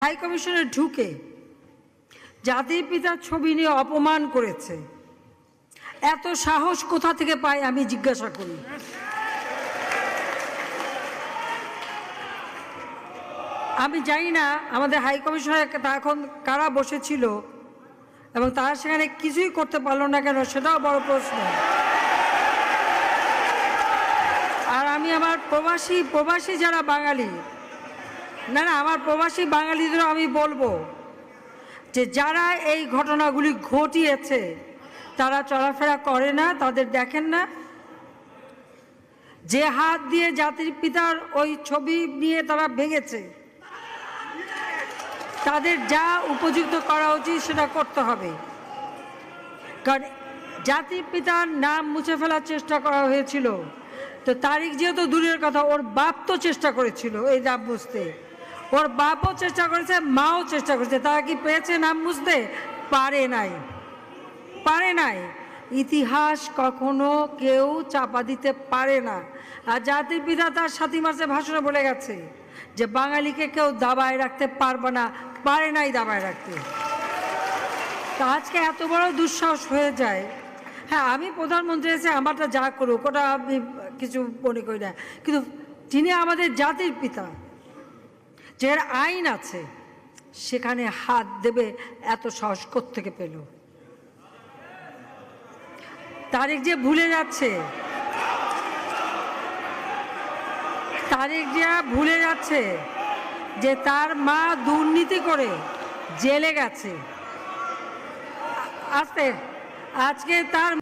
High কমিশনে ঢুকে জাতির পিতার ছবি নিয়ে অপমান করেছে। এত সাহস কোথা থেকে পায় আমি জিজ্ঞাসা করি। আমি জানি না আমাদের হাই কমিশনার এখন কারা বসেছিল এবং তারা সেখানে কিছুই করতে পারলো না কেন, সেটাও বড় প্রশ্ন। আর আমি আমার প্রবাসী যারা বাঙালি, না আমার প্রবাসী বাঙালিদেরও আমি বলবো যে যারা এই ঘটনাগুলি ঘটিয়েছে তারা চলাফেরা করে না, তাদের দেখেন না। যে হাত দিয়ে জাতির পিতার ওই ছবি নিয়ে তারা ভেঙেছে, তাদের যা উপযুক্ত করা উচিত সেটা করতে হবে। কারণ জাতির পিতার নাম মুছে ফেলার চেষ্টা করা হয়েছিল, তো তারিখ যেহেতু দূরের কথা, ওর বাপ তো চেষ্টা করেছিল এই নাম মুছতে, ওর বাপও চেষ্টা করেছে, মাও চেষ্টা করেছে। তারা কি পেয়েছে নাম মুছতে? পারে নাই। ইতিহাস কখনো কেউ চাপা দিতে পারে না। আর জাতির পিতা তার 7 মার্চে ভাষণে বলে গেছে যে বাঙালিকে কেউ দাবায় রাখতে পারবে না, পারে নাই দাবায় রাখতে। তা আজকে এত বড় দুঃসাহস হয়ে যায়। হ্যাঁ, আমি প্রধানমন্ত্রী এসে আমারটা যা করুক ওটা আমি কিছু মনে করি না, কিন্তু যিনি আমাদের জাতির পিতা, যে আইন আছে, সেখানে হাত দেবে এত সাহস কোত্থেকে পেল? তারেক যে ভুলে যাচ্ছে যে তার মা দুর্নীতি করে জেলে গেছে। আজকে তার